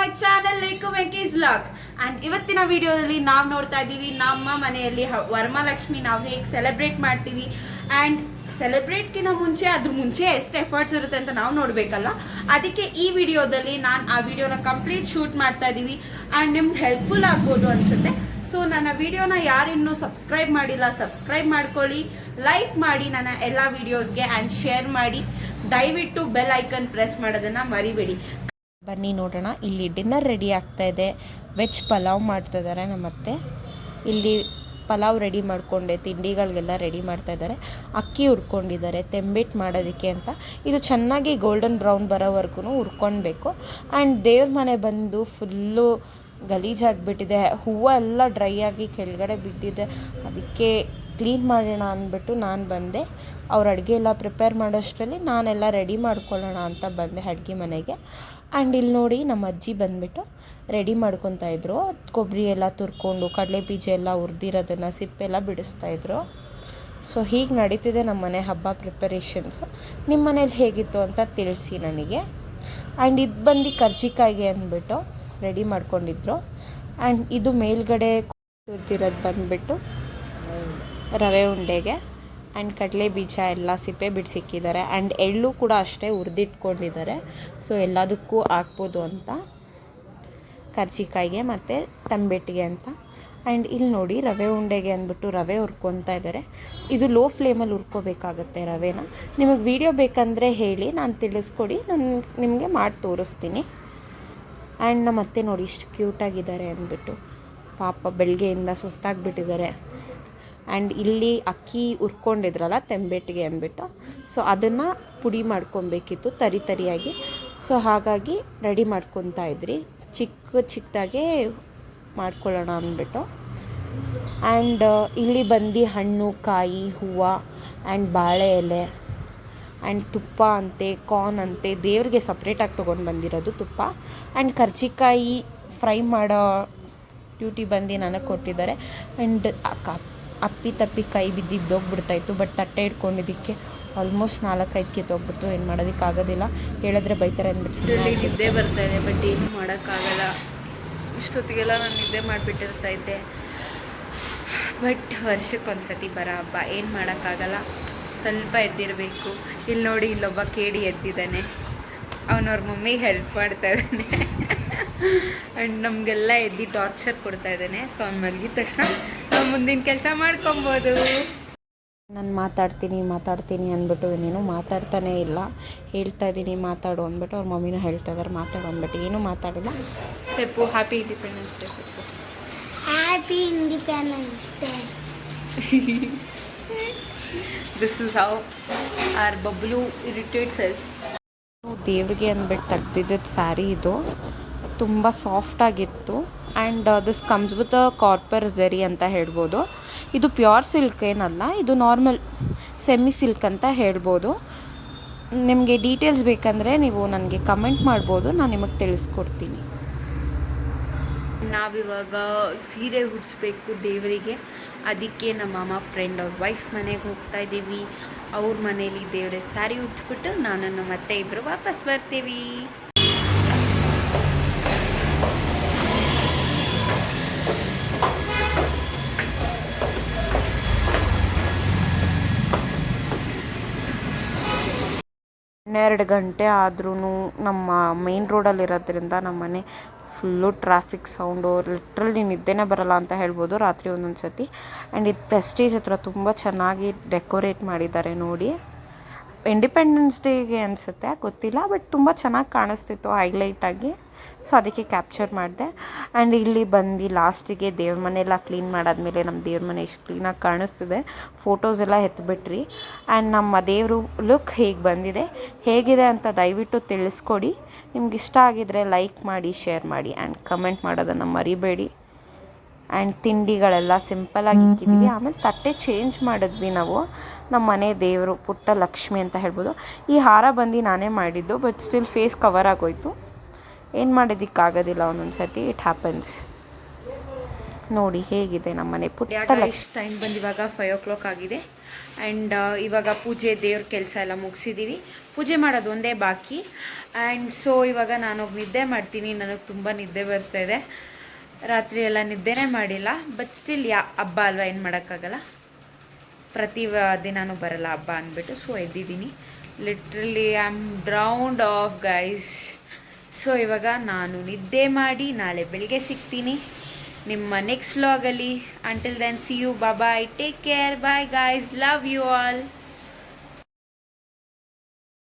My channel lake Venky's vlog. And ಇವತ್ತಿನ ವಿಡಿಯೋದಲ್ಲಿ ನಾವು ನೋಡ್ತಾ ಇದ್ದೀವಿ ನಮ್ಮ ಮನೆಯಲ್ಲಿ ವರಮಹಾಲಕ್ಷ್ಮಿ ನಾವು ಹೇಗೆ ಸೆಲೆಬ್ರೇಟ್ ಮಾಡ್ತೀವಿ. ಆ್ಯಂಡ್ ಸೆಲೆಬ್ರೇಟ್ಗಿಂತ ಮುಂಚೆ ಅದ್ರ ಮುಂಚೆ ಎಷ್ಟು ಎಫರ್ಟ್ಸ್ ಇರುತ್ತೆ ಅಂತ ನಾವು ನೋಡಬೇಕಲ್ಲ. ಅದಕ್ಕೆ ಈ ವಿಡಿಯೋದಲ್ಲಿ ನಾನು ಆ ವಿಡಿಯೋನ ಕಂಪ್ಲೀಟ್ ಶೂಟ್ ಮಾಡ್ತಾ ಇದ್ದೀವಿ. ಆ್ಯಂಡ್ ನಿಮ್ಗೆ ಹೆಲ್ಪ್ಫುಲ್ ಆಗ್ಬೋದು ಅನಿಸುತ್ತೆ. ಸೊ ನನ್ನ ವಿಡಿಯೋನ ಯಾರಿನ್ನೂ ಸಬ್ಸ್ಕ್ರೈಬ್ ಮಾಡಿಲ್ಲ, ಸಬ್ಸ್ಕ್ರೈಬ್ ಮಾಡ್ಕೊಳ್ಳಿ, ಲೈಕ್ ಮಾಡಿ ನನ್ನ ಎಲ್ಲ ವಿಡಿಯೋಸ್ಗೆ, ಆ್ಯಂಡ್ ಶೇರ್ ಮಾಡಿ. ದಯವಿಟ್ಟು ಬೆಲ್ ಐಕನ್ ಪ್ರೆಸ್ ಮಾಡೋದನ್ನು ಮರಿಬೇಡಿ. ಬನ್ನಿ ನೋಡೋಣ. ಇಲ್ಲಿ ಡಿನ್ನರ್ ರೆಡಿ ಆಗ್ತಾ ಇದೆ. ವೆಜ್ ಪಲಾವ್ ಮಾಡ್ತಾ ಇದ್ದಾರೆ ನಮ್ಮತ್ತೆ. ಇಲ್ಲಿ ಪಲಾವ್ ರೆಡಿ ಮಾಡಿಕೊಂಡೆ, ತಿಂಡಿಗಳಿಗೆಲ್ಲ ರೆಡಿ ಮಾಡ್ತಾ ಇದ್ದಾರೆ. ಅಕ್ಕಿ ಹುರ್ಕೊಂಡಿದ್ದಾರೆ ತೆಂಬಿಟ್ಟು ಮಾಡೋದಕ್ಕೆ ಅಂತ. ಇದು ಚೆನ್ನಾಗಿ ಗೋಲ್ಡನ್ ಬ್ರೌನ್ ಬರೋವರೆಗೂ ಹುರ್ಕೊಳ್ಬೇಕು. ಆ್ಯಂಡ್ ದೇವ್ರ ಮನೆ ಬಂದು ಫುಲ್ಲು ಗಲೀಜಾಗಿಬಿಟ್ಟಿದೆ. ಹೂವು ಎಲ್ಲ ಡ್ರೈ ಆಗಿ ಕೆಳಗಡೆ ಬಿದ್ದಿದೆ. ಅದಕ್ಕೆ ಕ್ಲೀನ್ ಮಾಡೋಣ ಅಂದ್ಬಿಟ್ಟು ನಾನು ಬಂದೆ. ಅವ್ರು ಅಡುಗೆ ಎಲ್ಲ ಪ್ರಿಪೇರ್ ಮಾಡೋಷ್ಟರಲ್ಲಿ ನಾನೆಲ್ಲ ರೆಡಿ ಮಾಡ್ಕೊಳ್ಳೋಣ ಅಂತ ಬಂದೆ ಅಡುಗೆ ಮನೆಗೆ. ಆ್ಯಂಡ್ ಇಲ್ಲಿ ನೋಡಿ ನಮ್ಮ ಅಜ್ಜಿ ಬಂದುಬಿಟ್ಟು ರೆಡಿ ಮಾಡ್ಕೊತಾಯಿದ್ರು. ಕೊಬ್ಬರಿ ಎಲ್ಲ ತುರ್ಕೊಂಡು ಕಡಲೆ ಬೀಜ ಎಲ್ಲ ಹುರಿದಿರೋದನ್ನು ಸಿಪ್ಪೆಲ್ಲ ಬಿಡಿಸ್ತಾಯಿದ್ರು. ಸೊ ಹೀಗೆ ನಡೀತಿದೆ ನಮ್ಮ ಮನೆ ಹಬ್ಬ ಪ್ರಿಪರೇಷನ್ಸು. ನಿಮ್ಮ ಮನೇಲಿ ಹೇಗಿತ್ತು ಅಂತ ತಿಳಿಸಿ ನನಗೆ. ಆ್ಯಂಡ್ ಇದು ಬಂದು ಕರ್ಜಿಕಾಯಿಗೆ ಅಂದ್ಬಿಟ್ಟು ರೆಡಿ ಮಾಡ್ಕೊಂಡಿದ್ರು. ಆ್ಯಂಡ್ ಇದು ಮೇಲ್ಗಡೆ ಹುರಿದಿರೋದು ಬಂದುಬಿಟ್ಟು ರವೆ ಉಂಡೆಗೆ. ಆ್ಯಂಡ್ ಕಡಲೆ ಬೀಜ ಎಲ್ಲ ಸಿಪ್ಪೆ ಬಿಡಿಸಿಕ್ಕಿದ್ದಾರೆ. ಆ್ಯಂಡ್ ಎಳ್ಳು ಕೂಡ ಅಷ್ಟೇ ಹುರಿದಿಟ್ಕೊಂಡಿದ್ದಾರೆ. ಸೊ ಎಲ್ಲದಕ್ಕೂ ಹಾಕ್ಬೋದು ಅಂತ, ಕರ್ಜಿಕಾಯಿಗೆ ಮತ್ತು ತಂಬೆಟ್ಟಿಗೆ ಅಂತ. ಆ್ಯಂಡ್ ಇಲ್ಲಿ ನೋಡಿ ರವೆ ಉಂಡೆಗೆ ಅಂದ್ಬಿಟ್ಟು ರವೆ ಹುರ್ಕೊತಾ ಇದ್ದಾರೆ. ಇದು ಲೋ ಫ್ಲೇಮಲ್ಲಿ ಹುರ್ಕೋಬೇಕಾಗತ್ತೆ ರವೆನ. ನಿಮಗೆ ವಿಡಿಯೋ ಬೇಕಂದರೆ ಹೇಳಿ, ನಾನು ತಿಳಿಸ್ಕೊಡಿ, ನಾನು ನಿಮಗೆ ಮಾಡಿ ತೋರಿಸ್ತೀನಿ. ಆ್ಯಂಡ್ ನಮ್ಮ ಅತ್ತೆ ನೋಡಿ ಇಷ್ಟು ಕ್ಯೂಟಾಗಿದ್ದಾರೆ ಅಂದ್ಬಿಟ್ಟು. ಪಾಪ ಬೆಳಗ್ಗೆಯಿಂದ ಸುಸ್ತಾಗಿಬಿಟ್ಟಿದ್ದಾರೆ. ಆ್ಯಂಡ್ ಇಲ್ಲಿ ಅಕ್ಕಿ ಹುರ್ಕೊಂಡಿದ್ರಲ್ಲ ತೆಂಬೆಟ್ಟಿಗೆ ಅಂದ್ಬಿಟ್ಟು, ಸೊ ಅದನ್ನು ಪುಡಿ ಮಾಡ್ಕೊಬೇಕಿತ್ತು ತರಿ ತರಿಯಾಗಿ. ಸೊ ಹಾಗಾಗಿ ರೆಡಿ ಮಾಡ್ಕೊತಾ ಇದ್ರಿ, ಚಿಕ್ಕದಾಗೆ ಮಾಡ್ಕೊಳ್ಳೋಣ ಅಂದ್ಬಿಟ್ಟು. ಆ್ಯಂಡ್ ಇಲ್ಲಿ ಬಂದು ಹಣ್ಣು, ಕಾಯಿ, ಹೂವು ಆ್ಯಂಡ್ ಬಾಳೆ ಎಲೆ ಆ್ಯಂಡ್ ತುಪ್ಪ ಅಂತೆ, ಕಾರ್ನ್ ಅಂತೆ, ದೇವ್ರಿಗೆ ಸಪ್ರೇಟಾಗಿ ತೊಗೊಂಡು ಬಂದಿರೋದು ತುಪ್ಪ. ಆ್ಯಂಡ್ ಕರ್ಜಿಕಾಯಿ ಫ್ರೈ ಮಾಡೋ ಡ್ಯೂಟಿ ಬಂದು ನನಗೆ ಕೊಟ್ಟಿದ್ದಾರೆ. ಆ್ಯಂಡ್ ಅಪ್ಪಿ ತಪ್ಪಿ ಕೈ ಬಿದ್ದೋಗ್ಬಿಡ್ತಾಯಿತ್ತು. ಬಟ್ ತಟ್ಟೆ ಇಟ್ಕೊಂಡಿದ್ದಕ್ಕೆ ಆಲ್ಮೋಸ್ಟ್ 4-5 ಕಿತ್ತೋಗ್ಬಿಡ್ತು. ಏನು ಮಾಡೋದಕ್ಕಾಗೋದಿಲ್ಲ, ಹೇಳಿದ್ರೆ ಬೈತಾರೆ ಅಂದ್ಬಿಟ್ಟು ನಿದ್ದೆ ಬರ್ತಾಯಿದೆ. ಬಟ್ ಏನು ಮಾಡೋಕ್ಕಾಗಲ್ಲ. ಇಷ್ಟೊತ್ತಿಗೆಲ್ಲ ನಾನು ನಿದ್ದೆ ಮಾಡಿಬಿಟ್ಟಿರ್ತಾ ಇದ್ದೆ. ಬಟ್ ವರ್ಷಕ್ಕೊಂದ್ಸತಿ ಬರೋ ಹಬ್ಬ, ಏನು ಮಾಡೋಕ್ಕಾಗಲ್ಲ, ಸ್ವಲ್ಪ ಎದ್ದಿರಬೇಕು. ಇಲ್ಲಿ ನೋಡಿ, ಇಲ್ಲೊಬ್ಬ ಕೇಳಿ ಎದ್ದಿದ್ದಾನೆ. ಅವನವ್ರ ಮಮ್ಮಿಗೆ ಹೆಲ್ಪ್ ಮಾಡ್ತಾ ಇದ್ದಾನೆ. ಆ್ಯಂಡ್ ನಮಗೆಲ್ಲ ಎದ್ದು ಟಾರ್ಚರ್ ಕೊಡ್ತಾ ಇದ್ದಾನೆ. ಸೊ ಅವ್ನು ಮಲಗಿದ ತಕ್ಷಣ ನಾವು ಮುಂದಿನ ಕೆಲಸ ಮಾಡ್ಕೊಬೋದು. ನಾನು ಮಾತಾಡ್ತೀನಿ ಅಂದ್ಬಿಟ್ಟು ಇನ್ನೇನು ಮಾತಾಡ್ತಾನೇ ಇಲ್ಲ. ಹೇಳ್ತಾ ಇದ್ದೀನಿ ಮಾತಾಡು ಅಂದ್ಬಿಟ್ಟು ಅವ್ರ ಮಮ್ಮಿನೂ ಹೇಳ್ತಾ ಇದ್ದಾರೆ ಮಾತಾಡು ಅಂದ್ಬಿಟ್ಟು ಏನೂ ಮಾತಾಡಿಲ್ಲ. ಸೆಪ್ಪು ಹ್ಯಾಪಿ ಇಂಡಿಪೆಂಡೆನ್ಸ್ ಡೇ. ಸೆಪ್ಪು happy independence day. This is how our Bablu irritates us. ದೇವ್ರಿಗೆ ಅಂದ್ಬಿಟ್ಟು ತೆಗ್ದಿದ್ದದ್ದು ಸ್ಯಾರಿ ಇದು ತುಂಬ ಸಾಫ್ಟಾಗಿತ್ತು. And this comes with copper zari ಅಂತ ಹೇಳ್ಬೋದು. ಇದು ಪ್ಯೂರ್ ಸಿಲ್ಕ್ ಏನಲ್ಲ, ಇದು ನಾರ್ಮಲ್ ಸೆಮಿ ಸಿಲ್ಕ್ ಅಂತ ಹೇಳ್ಬೋದು. ನಿಮಗೆ ಡೀಟೇಲ್ಸ್ ಬೇಕಂದರೆ ನೀವು ನನಗೆ ಕಮೆಂಟ್ ಮಾಡ್ಬೋದು, ನಾನು ನಿಮಗೆ ತಿಳಿಸ್ಕೊಡ್ತೀನಿ. ನಾವಿವಾಗ ಸೀರೆ ಉಡಿಸ್ಬೇಕು ದೇವರಿಗೆ. ಅದಕ್ಕೆ ನಮ್ಮ ಮಾಮ ಫ್ರೆಂಡ್ ಅವ್ರ ವೈಫ್ ಮನೆಗೆ ಹೋಗ್ತಾ ಇದ್ದೀವಿ. ಅವ್ರ ಮನೇಲಿ ದೇವ್ರಿಗೆ ಸ್ಯಾರಿ ಉಡಿಸ್ಬಿಟ್ಟು ನಾನು ನಮ್ಮ ಅತ್ತೆ ಇಬ್ಬರು ವಾಪಸ್ ಬರ್ತೀವಿ. ಇನ್ನೆರಡು ಗಂಟೆ ಆದ್ರೂ ನಮ್ಮ ಮೇನ್ ರೋಡಲ್ಲಿರೋದ್ರಿಂದ ನಮ್ಮ ಮನೆ ಫುಲ್ಲು ಟ್ರಾಫಿಕ್ ಸೌಂಡು. ಲಿಟ್ರಲಿ ನಿದ್ದೆನೇ ಬರಲ್ಲ ಅಂತ ಹೇಳ್ಬೋದು ರಾತ್ರಿ ಒಂದೊಂದು ಸತಿ. ಆ್ಯಂಡ್ ಇದು ಪ್ರೆಸ್ಟೀಜ್ ಹತ್ರ ತುಂಬ ಚೆನ್ನಾಗಿ ಡೆಕೋರೇಟ್ ಮಾಡಿದ್ದಾರೆ ನೋಡಿ. ಇಂಡಿಪೆಂಡೆನ್ಸ್ ಡೇಗೆ ಅನಿಸುತ್ತೆ, ಗೊತ್ತಿಲ್ಲ, ಬಟ್ ತುಂಬ ಚೆನ್ನಾಗಿ ಕಾಣಿಸ್ತಿತ್ತು ಹೈಲೈಟಾಗಿ. ಸೊ ಅದಕ್ಕೆ ಕ್ಯಾಪ್ಚರ್ ಮಾಡಿದೆ. ಆ್ಯಂಡ್ ಇಲ್ಲಿ ಬಂದು ಲಾಸ್ಟಿಗೆ ದೇವ್ರ ಮನೆಯೆಲ್ಲ ಕ್ಲೀನ್ ಮಾಡಾದ್ಮೇಲೆ ನಮ್ಮ ದೇವ್ರ ಮನೆ ಎಷ್ಟು ಕ್ಲೀನಾಗಿ ಕಾಣಿಸ್ತಿದೆ. ಫೋಟೋಸ್ ಎಲ್ಲ ಎತ್ತಿಬಿಟ್ರಿ. ಆ್ಯಂಡ್ ನಮ್ಮ ದೇವರು ಲುಕ್ ಹೇಗಿದೆ ಅಂತ ದಯವಿಟ್ಟು ತಿಳಿಸ್ಕೊಡಿ. ನಿಮ್ಗೆ ಇಷ್ಟ ಆಗಿದ್ರೆ ಲೈಕ್ ಮಾಡಿ, ಶೇರ್ ಮಾಡಿ ಆ್ಯಂಡ್ ಕಮೆಂಟ್ ಮಾಡೋದನ್ನು ಮರಿಬೇಡಿ. ಆ್ಯಂಡ್ ತಿಂಡಿಗಳೆಲ್ಲ ಸಿಂಪಲಾಗಿ ಇಕ್ಕಿದ್ವಿ. ಆಮೇಲೆ ತಟ್ಟೆ ಚೇಂಜ್ ಮಾಡಿದ್ವಿ ನಾವು. ನಮ್ಮ ಮನೆ ದೇವರು ಪುಟ್ಟ ಲಕ್ಷ್ಮಿ ಅಂತ ಹೇಳ್ಬೋದು. ಈ ಹಾರ ಬಂದು ನಾನೇ ಮಾಡಿದ್ದು, ಬಟ್ ಸ್ಟಿಲ್ ಫೇಸ್ ಕವರ್ ಆಗೋಯ್ತು. ಏನು ಮಾಡೋದಕ್ಕಾಗೋದಿಲ್ಲ, ಒಂದೊಂದು ಸತಿ ಇಟ್ ಹ್ಯಾಪನ್ಸ್. ನೋಡಿ ಹೇಗಿದೆ ನಮ್ಮನೆ ಪುಟ್ಟ ಲಕ್ಷ್ಮಿ. ಟೈಮ್ ಬಂದು ಇವಾಗ 5 o'clock ಆಗಿದೆ. ಆ್ಯಂಡ್ ಇವಾಗ ಪೂಜೆ ದೇವ್ರ ಕೆಲಸ ಎಲ್ಲ ಮುಗಿಸಿದ್ದೀವಿ. ಪೂಜೆ ಮಾಡೋದು ಒಂದೇ ಬಾಕಿ. ಆ್ಯಂಡ್ ಸೊ ಇವಾಗ ನಾನು ನಿದ್ದೆ ಮಾಡ್ತೀನಿ. ನನಗೆ ತುಂಬ ನಿದ್ದೆ ಬರ್ತಾಯಿದೆ. ರಾತ್ರಿ ಎಲ್ಲ ನಿದ್ದೆನೇ ಮಾಡಿಲ್ಲ. ಬಟ್ ಸ್ಟಿಲ್ ಹಬ್ಬ ಅಲ್ವಾ, ಏನು ಮಾಡೋಕ್ಕಾಗಲ್ಲ. ಪ್ರತಿ ದಿನಾನೂ ಬರಲ್ಲ ಹಬ್ಬ ಅಂದ್ಬಿಟ್ಟು. ಸೊ ಎದ್ದಿದ್ದೀನಿ. Literally I am drowned off guys. So ಇವಾಗ ನಾನು ನಿದ್ದೆ ಮಾಡಿ ನಾಳೆ ಬೆಳಿಗ್ಗೆ ಸಿಗ್ತೀನಿ ನಿಮ್ಮ ನೆಕ್ಸ್ಟ್ ವ್ಲಾಗಲ್ಲಿ. Until then see you, bye, take care, bye guys, love you all.